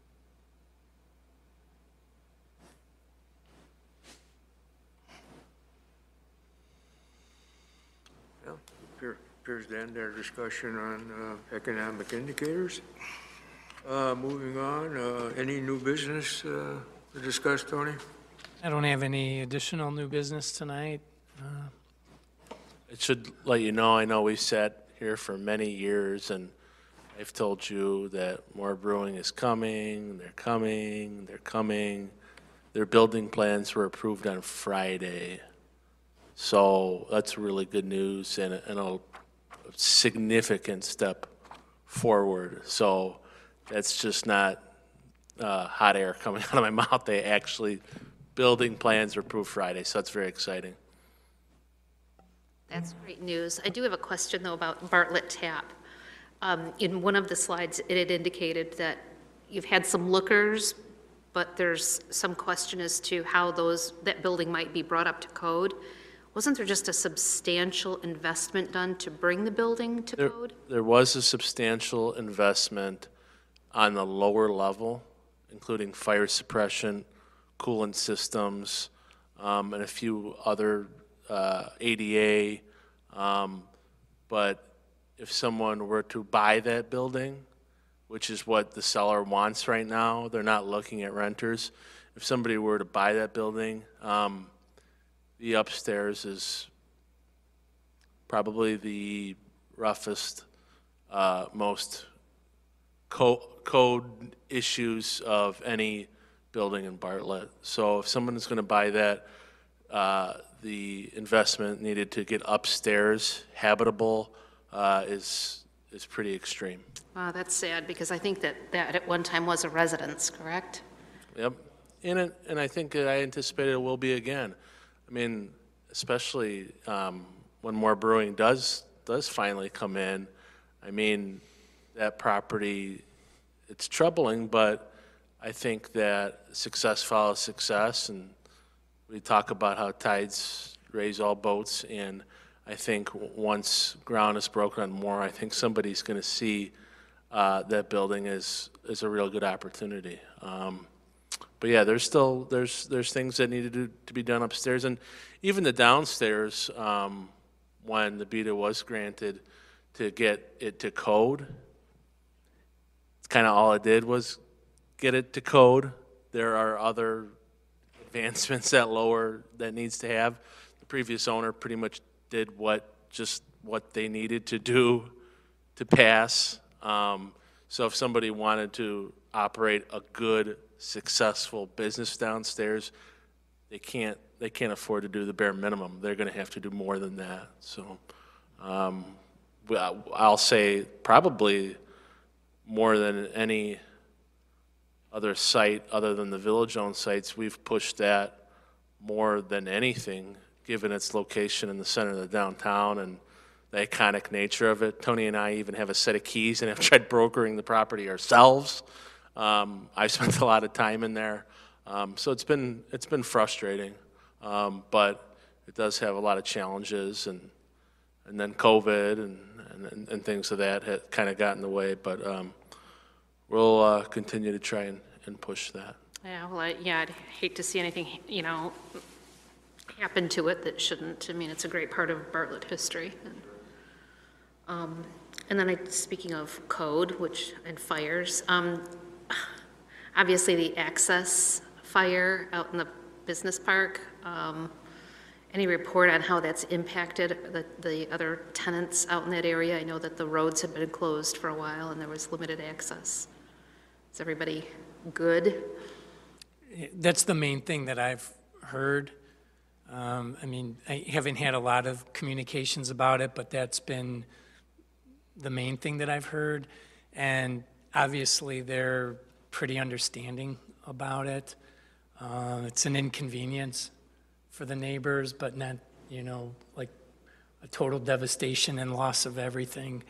Well, appears to end our discussion on economic indicators. Moving on, any new business to discuss, Tony?
I don't have any additional new business tonight.
It should let you know, I know we've sat here for many years, and I've told you that more brewing is coming, they're coming, they're coming. Their building plans were approved on Friday. So that's really good news and a significant step forward. So that's just not hot air coming out of my mouth. They actually, building plans were approved Friday, so that's very exciting.
That's great news. I do have a question, though, about Bartlett Tap. In one of the slides, it had indicated that you've had some lookers, but there's some question as to how that building might be brought up to code. Wasn't there just a substantial investment done to bring the building to code?
There was a substantial investment on the lower level, including fire suppression, coolant systems, and a few other ADA. But if someone were to buy that building, which is what the seller wants right now, they're not looking at renters. If somebody were to buy that building, the upstairs is probably the roughest, most code issues of any building in Bartlett. So if someone is going to buy that, the investment needed to get upstairs habitable is pretty extreme.
Wow, that's sad, because I think that at one time was a residence, correct?
Yep, and I think I anticipated it will be again. I mean, especially when more brewing does finally come in. I mean, that property, it's troubling, but I think that success follows success, and we talk about how tides raise all boats, and I think once ground is broken on more, I think somebody's going to see that building as a real good opportunity. But yeah, there's things that needed to be done upstairs, and even the downstairs, when the BEDA was granted to get it to code, it's kind of all it did was get it to code. There are other advancements that needs to have. The previous owner pretty much did what they needed to do to pass. So if somebody wanted to operate a good, successful business downstairs, they can't afford to do the bare minimum. They're going to have to do more than that. So I'll say probably more than any other site other than the village-owned sites, we've pushed that more than anything, given its location in the center of the downtown and the iconic nature of it. Tony and I even have a set of keys and have tried brokering the property ourselves. I've spent a lot of time in there, so it's been frustrating, but it does have a lot of challenges, and then COVID and things of that had kind of got in the way, but we'll continue to try and push that.
Yeah, well, I'd hate to see anything, happen to it that shouldn't. I mean, it's a great part of Bartlett history. And then speaking of code, and fires, obviously the access fire out in the business park, and Any report on how that's impacted the other tenants out in that area? I know that the roads had been closed for a while and there was limited access. Is everybody good?
That's the main thing that I've heard. I mean, I haven't had a lot of communications about it, but that's been the main thing that I've heard. And obviously, they're pretty understanding about it. It's an inconvenience for the neighbors, but not, like a total devastation and loss of everything.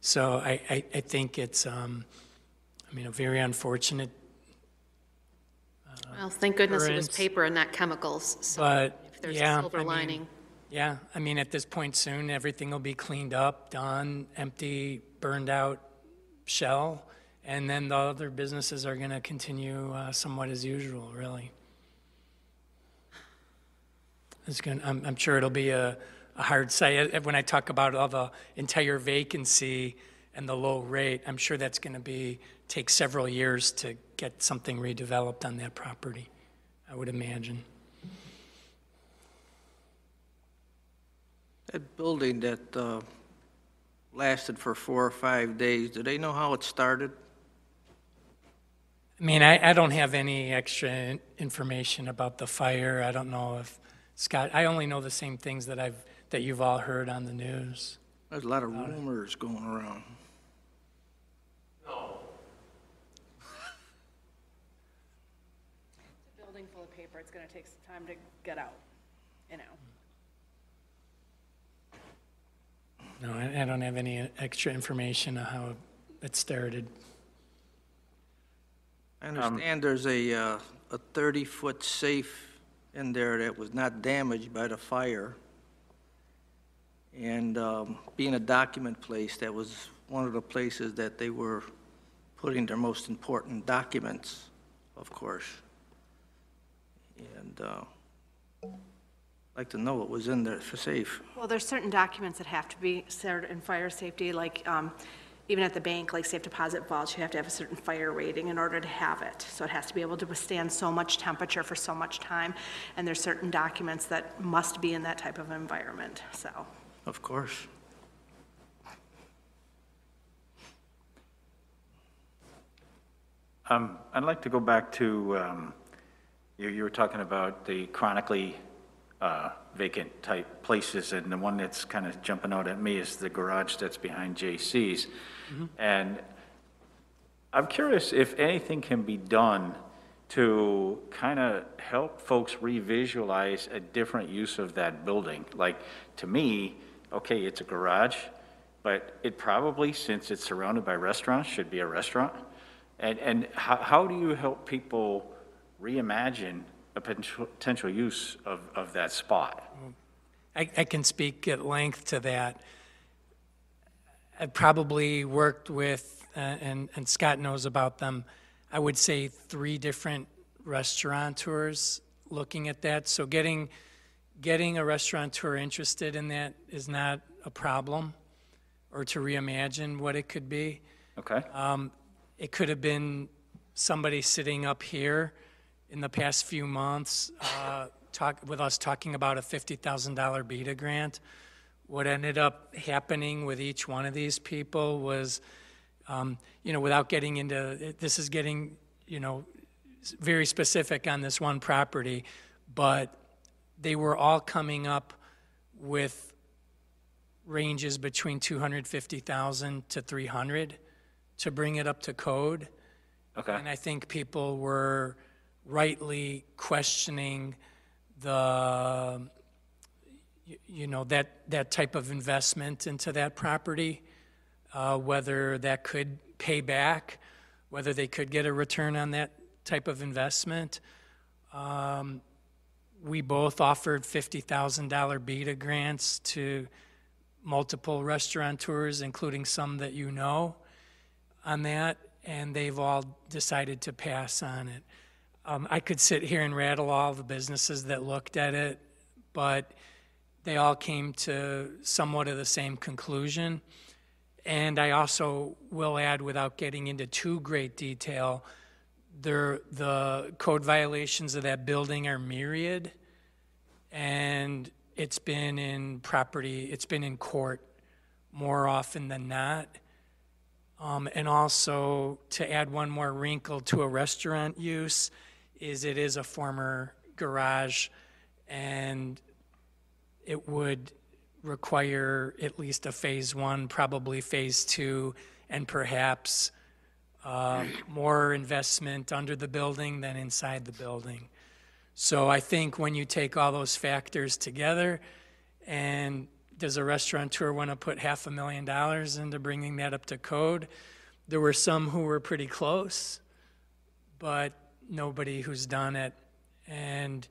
So I think it's, a very unfortunate.
Well, thank goodness it was
occurrence.
paper and not chemicals, so
But,
if there's
yeah,
a silver lining.
Yeah, at this point soon, everything will be cleaned up, done, empty, burned out shell, and then the other businesses are going to continue somewhat as usual, really. I'm sure it'll be a hard sight. When I talk about all the entire vacancy and the low rate, I'm sure that's going to take several years to get something redeveloped on that property, I would imagine.
That building that lasted for 4 or 5 days, do they know how it started?
I don't have any extra information about the fire. I don't know if Scott, I only know the same things that you've all heard on the news.
There's a lot of rumors going around.
It's a building full of paper, it's gonna take some time to get out,
No, I don't have any extra information on how it started.
I understand there's a 30-foot safe in there that was not damaged by the fire. And being a document place, that was one of the places that they were putting their most important documents, of course. And I'd like to know what was in there for safe.
Well, there's certain documents that have to be stored in fire safety, like even at the bank, like safe deposit vaults, you have to have a certain fire rating in order to have it. So it has to be able to withstand so much temperature for so much time, and there's certain documents that must be in that type of environment, so.
Of course.
I'd like to go back to, you were talking about the chronically vacant type places, and the one that's kind of jumping out at me is the garage that's behind J.C.'s. And I'm curious if anything can be done to kind of help folks revisualize a different use of that building. Like, to me, okay, it's a garage, but it probably, since it's surrounded by restaurants, should be a restaurant. And how do you help people reimagine a potential use of that spot?
I can speak at length to that. I probably worked with, and Scott knows about them, I would say 3 different restaurateurs looking at that. So getting a restaurateur interested in that is not a problem, or to reimagine what it could be.
Okay.
It could have been somebody sitting up here in the past few months talking about a $50,000 BEDA grant. What ended up happening with each one of these people was, without getting into, this is getting, very specific on this one property, but they were all coming up with ranges between 250,000 to 300 to bring it up to code.
Okay.
And I think people were rightly questioning the, that type of investment into that property, whether that could pay back, whether they could get a return on that type of investment. We both offered $50,000 BEDA grants to multiple restaurateurs, including some that you know, on that, and they've all decided to pass on it. I could sit here and rattle all the businesses that looked at it, but they all came to somewhat of the same conclusion. And I also will add, without getting into too great detail, the code violations of that building are myriad, and it's been in court more often than not. And also, to add one more wrinkle to a restaurant use, is it is a former garage, and it would require at least a phase one, probably phase two, and perhaps more investment under the building than inside the building. So I think when you take all those factors together, and does a restaurateur want to put $500,000 into bringing that up to code? There were some who were pretty close, but nobody who's done it. And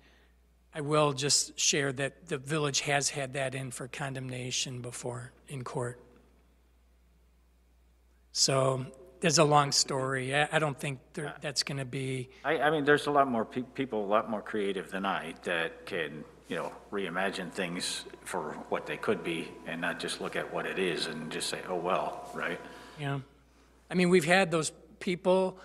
I will just share that the village has had that in for condemnation before in court. So there's a long story. I don't think that's going to be.
I mean, there's a lot more people, a lot more creative than I, that can, reimagine things for what they could be and not just look at what it is and just say, oh, well, right?
Yeah. I mean, we've had those people,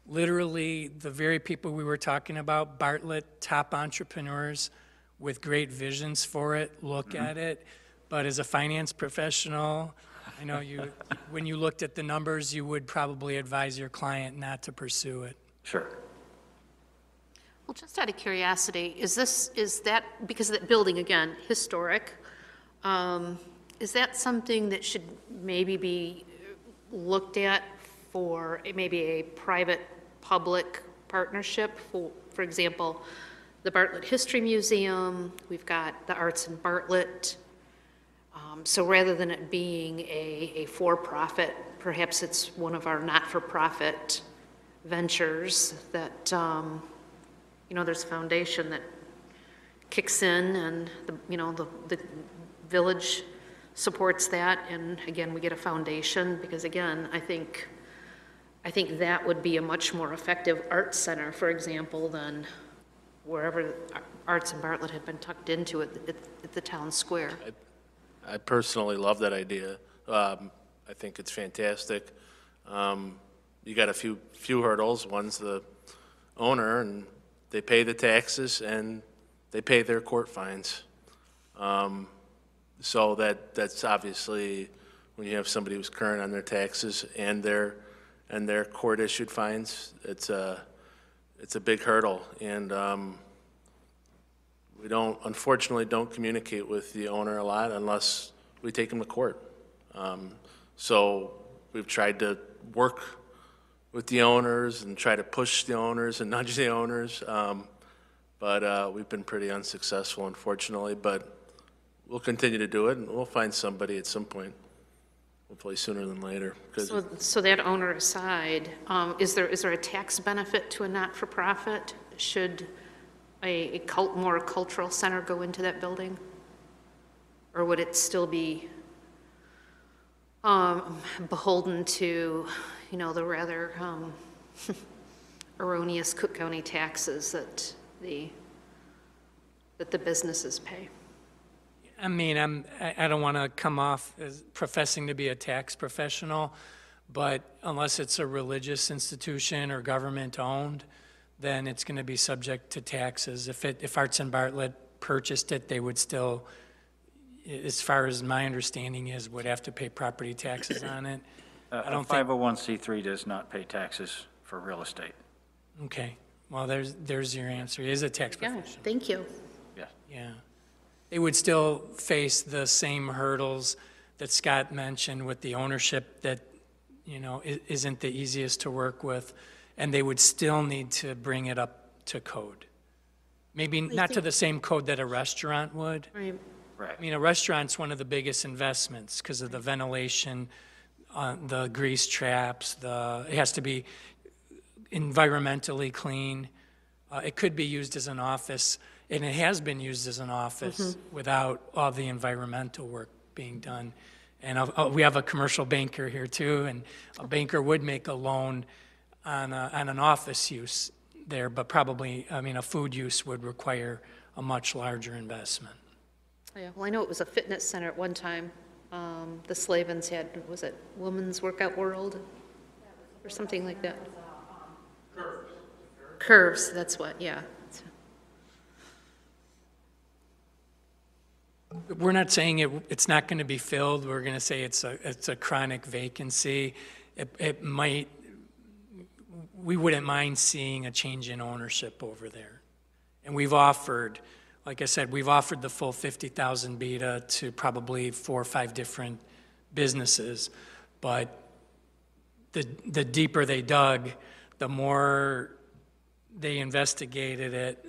literally the very people we were talking about, Bartlett, top entrepreneurs with great visions for it, look at it. But as a finance professional, I know when you looked at the numbers, you would probably advise your client not to pursue it.
Sure.
Well, just out of curiosity, is that, because of that building, again, historic, is that something that should maybe be looked at for maybe a private-public partnership? For example, the Bartlett History Museum, we've got the Arts in Bartlett. So rather than it being a for-profit, perhaps it's one of our not-for-profit ventures that, there's a foundation that kicks in, and the village supports that, and again, we get a foundation, because again, I think that would be a much more effective art center, for example, than wherever Arts in Bartlett had been tucked into at the town square.
I personally love that idea. I think it's fantastic. You got a few hurdles. One's the owner, and they pay the taxes, and they pay their court fines. So that's obviously, when you have somebody who's current on their taxes and their court-issued fines, it's a big hurdle. And we unfortunately don't communicate with the owner a lot unless we take him to court. So we've tried to work with the owners and try to push the owners and nudge the owners, but we've been pretty unsuccessful, unfortunately. But we'll continue to do it, and we'll find somebody at some point, hopefully sooner than later.
So that owner aside, is there a tax benefit to a not-for-profit? Should a more cultural center go into that building? Or would it still be beholden to, the rather erroneous Cook County taxes that the businesses pay?
I mean, I don't want to come off as professing to be a tax professional, but unless it's a religious institution or government-owned, then it's going to be subject to taxes. If Arts in Bartlett purchased it, they would still, as far as my understanding is, would have to pay property taxes on it. I don't think.
501c3 does not pay taxes for real estate.
Okay, well, there's your answer. It is a tax
Yeah,
profession.
thank you.
Yes.
Yeah. They would still face the same hurdles that Scott mentioned with the ownership that, isn't the easiest to work with, and they would still need to bring it up to code. Maybe not to the same code that a restaurant would.
Right.
Right.
I mean, a restaurant's one of the biggest investments because of the ventilation, the grease traps, it has to be environmentally clean. It could be used as an office, and it has been used as an office without all the environmental work being done. And we have a commercial banker here too, and a banker would make a loan on an office use there, but probably, a food use would require a much larger investment.
Yeah, well, I know it was a fitness center at one time. The Slavens had, was it Women's Workout World? Or something like that? Curves, that's what, yeah.
We're not saying it's not going to be filled. We're going to say it's a chronic vacancy. It might, we wouldn't mind seeing a change in ownership over there. And we've offered, like I said, we've offered the full 50,000 BEDA to probably 4 or 5 different businesses. But the deeper they dug, the more they investigated it,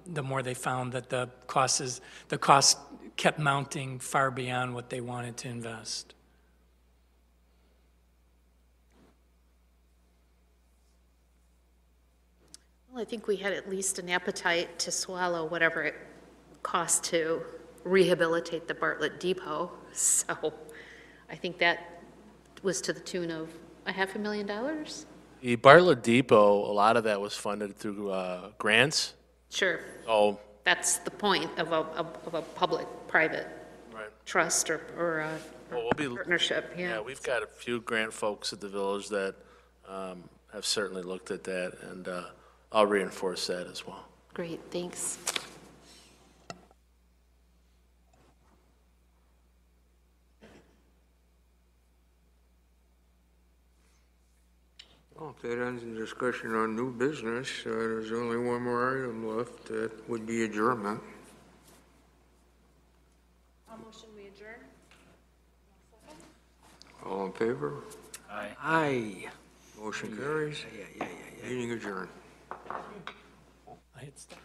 the more they found that the cost kept mounting far beyond what they wanted to invest.
Well, I think we had at least an appetite to swallow whatever it cost to rehabilitate the Bartlett Depot. So I think that was to the tune of $500,000.
The Bartlett Depot, a lot of that was funded through grants.
Sure.
Oh,
That's the point of a public-private
right.
trust or
Well, we'll be,
partnership, yeah.
yeah, we've got a few grant folks at the village that have certainly looked at that, and I'll reinforce that as well.
Great, thanks.
Well, if that ends the discussion on new business, there's only one more item left. That would be adjournment.
I'll motion we adjourn.
All in favor?
Aye.
Motion carries.
Yeah.
Meeting adjourned.
I had stopped.